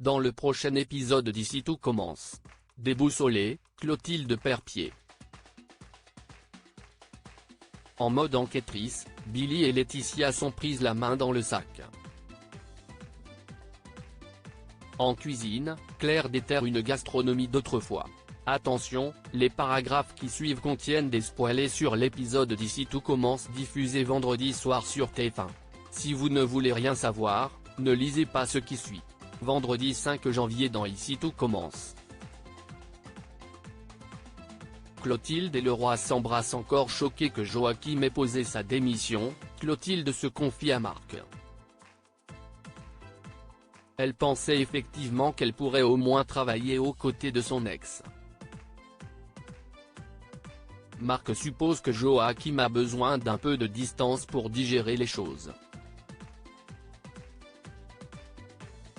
Dans le prochain épisode d'Ici tout commence. Déboussolée, Clotilde perd pied. En mode enquêtrice, Billy et Laetitia sont prises la main dans le sac. En cuisine, Claire déterre une gastronomie d'autrefois. Attention, les paragraphes qui suivent contiennent des spoilers sur l'épisode d'Ici tout commence diffusé vendredi soir sur TF1. Si vous ne voulez rien savoir, ne lisez pas ce qui suit. Vendredi 5 janvier dans Ici tout commence. Clotilde et le roi s'embrassent encore choqués que Joachim ait posé sa démission, Clotilde se confie à Marc. Elle pensait effectivement qu'elle pourrait au moins travailler aux côtés de son ex. Marc suppose que Joachim a besoin d'un peu de distance pour digérer les choses.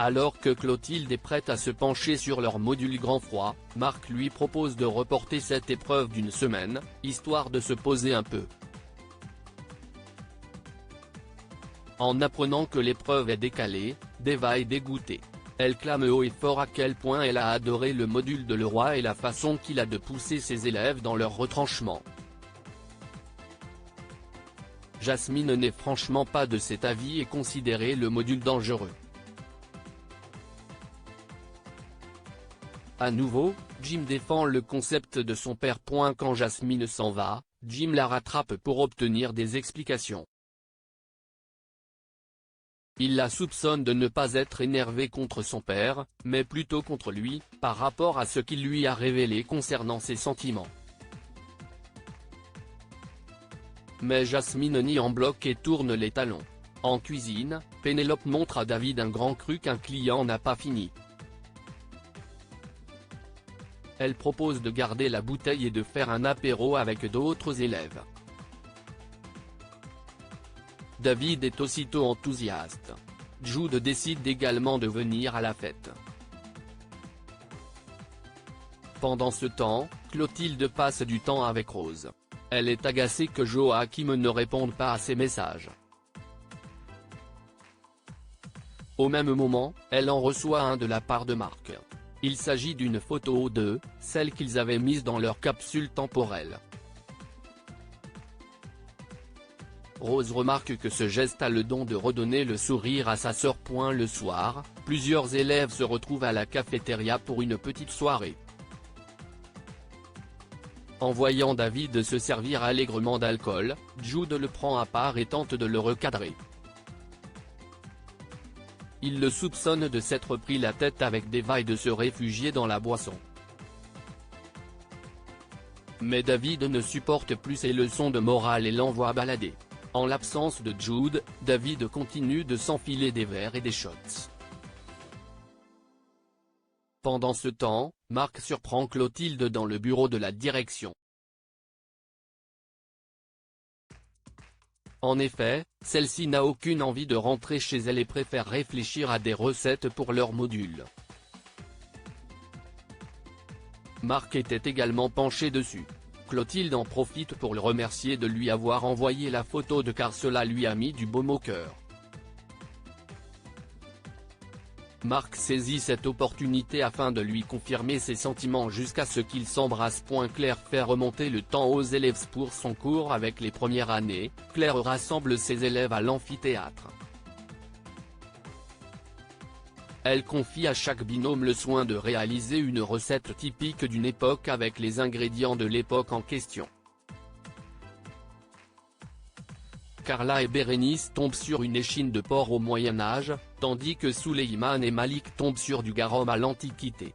Alors que Clotilde est prête à se pencher sur leur module grand froid, Marc lui propose de reporter cette épreuve d'une semaine, histoire de se poser un peu. En apprenant que l'épreuve est décalée, Deva est dégoûtée. Elle clame haut et fort à quel point elle a adoré le module de Leroy et la façon qu'il a de pousser ses élèves dans leur retranchement. Jasmine n'est franchement pas de cet avis et considérait le module dangereux. À nouveau, Jim défend le concept de son père. Quand Jasmine s'en va, Jim la rattrape pour obtenir des explications. Il la soupçonne de ne pas être énervé contre son père, mais plutôt contre lui, par rapport à ce qu'il lui a révélé concernant ses sentiments. Mais Jasmine nie en bloc et tourne les talons. En cuisine, Pénélope montre à David un grand cru qu'un client n'a pas fini. Elle propose de garder la bouteille et de faire un apéro avec d'autres élèves. David est aussitôt enthousiaste. Jude décide également de venir à la fête. Pendant ce temps, Clotilde passe du temps avec Rose. Elle est agacée que Joachim ne réponde pas à ses messages. Au même moment, elle en reçoit un de la part de Marc. Il s'agit d'une photo d'eux, celle qu'ils avaient mise dans leur capsule temporelle. Rose remarque que ce geste a le don de redonner le sourire à sa sœur. Le soir, plusieurs élèves se retrouvent à la cafétéria pour une petite soirée. En voyant David se servir allègrement d'alcool, Jude le prend à part et tente de le recadrer. Il le soupçonne de s'être pris la tête avec Deva et de se réfugier dans la boisson. Mais David ne supporte plus ses leçons de morale et l'envoie balader. En l'absence de Jude, David continue de s'enfiler des verres et des shots. Pendant ce temps, Marc surprend Clotilde dans le bureau de la direction. En effet, celle-ci n'a aucune envie de rentrer chez elle et préfère réfléchir à des recettes pour leur module. Marc était également penché dessus. Clotilde en profite pour le remercier de lui avoir envoyé la photo car cela lui a mis du baume au cœur. Marc saisit cette opportunité afin de lui confirmer ses sentiments jusqu'à ce qu'ils s'embrassent. Claire fait remonter le temps aux élèves pour son cours avec les premières années. Claire rassemble ses élèves à l'amphithéâtre. Elle confie à chaque binôme le soin de réaliser une recette typique d'une époque avec les ingrédients de l'époque en question. Carla et Bérénice tombent sur une échine de porc au Moyen-Âge, tandis que Souleyman et Malik tombent sur du garum à l'Antiquité.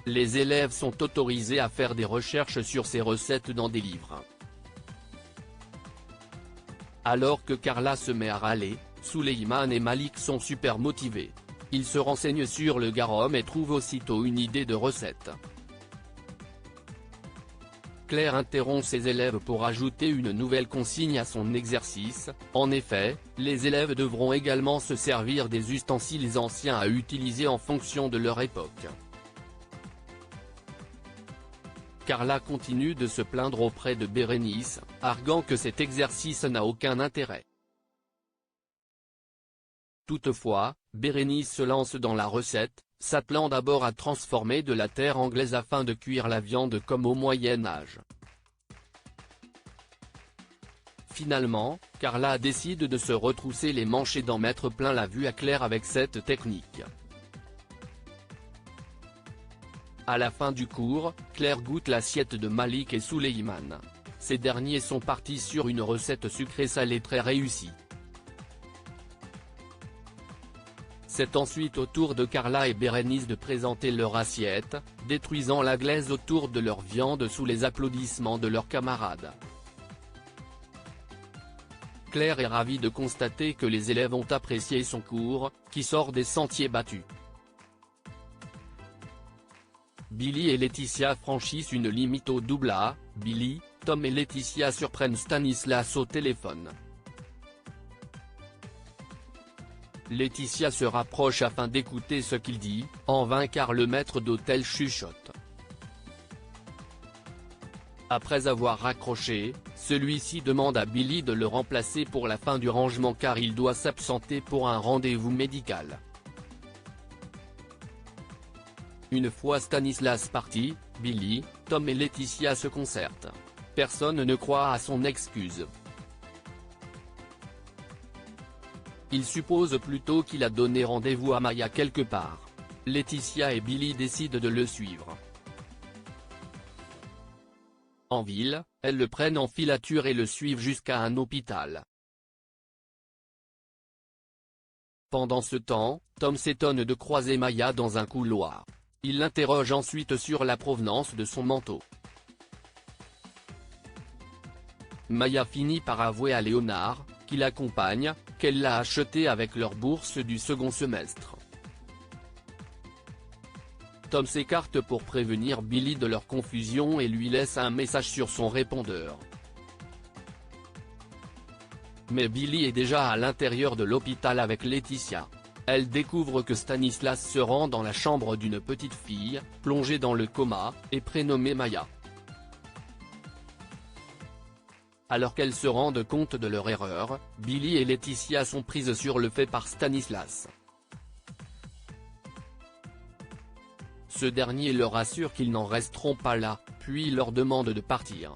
Les élèves sont autorisés à faire des recherches sur ces recettes dans des livres. Alors que Carla se met à râler, Souleyman et Malik sont super motivés. Ils se renseignent sur le garum et trouvent aussitôt une idée de recette. Claire interrompt ses élèves pour ajouter une nouvelle consigne à son exercice. En effet, les élèves devront également se servir des ustensiles anciens à utiliser en fonction de leur époque. Carla continue de se plaindre auprès de Bérénice, arguant que cet exercice n'a aucun intérêt. Toutefois, Bérénice se lance dans la recette, s'attelant d'abord à transformer de la terre anglaise afin de cuire la viande comme au Moyen Âge. Finalement, Carla décide de se retrousser les manches et d'en mettre plein la vue à Claire avec cette technique. À la fin du cours, Claire goûte l'assiette de Malik et Souleyman. Ces derniers sont partis sur une recette sucrée-salée très réussie. C'est ensuite au tour de Carla et Bérénice de présenter leur assiette, détruisant la glaise autour de leur viande sous les applaudissements de leurs camarades. Claire est ravie de constater que les élèves ont apprécié son cours, qui sort des sentiers battus. Billy et Laetitia franchissent une limite au double A. Billy, Tom et Laetitia surprennent Stanislas au téléphone. Laetitia se rapproche afin d'écouter ce qu'il dit, en vain car le maître d'hôtel chuchote. Après avoir raccroché, celui-ci demande à Billy de le remplacer pour la fin du rangement car il doit s'absenter pour un rendez-vous médical. Une fois Stanislas parti, Billy, Tom et Laetitia se concertent. Personne ne croit à son excuse. Il suppose plutôt qu'il a donné rendez-vous à Maya quelque part. Laetitia et Billy décident de le suivre. En ville, elles le prennent en filature et le suivent jusqu'à un hôpital. Pendant ce temps, Tom s'étonne de croiser Maya dans un couloir. Il l'interroge ensuite sur la provenance de son manteau. Maya finit par avouer à Léonard, qui l'accompagne, qu'elle l'a acheté avec leur bourse du second semestre. Tom s'écarte pour prévenir Billy de leur confusion et lui laisse un message sur son répondeur. Mais Billy est déjà à l'intérieur de l'hôpital avec Laetitia. Elle découvre que Stanislas se rend dans la chambre d'une petite fille, plongée dans le coma, et prénommée Maya. Alors qu'elles se rendent compte de leur erreur, Billy et Laetitia sont prises sur le fait par Stanislas. Ce dernier leur assure qu'ils n'en resteront pas là, puis leur demande de partir.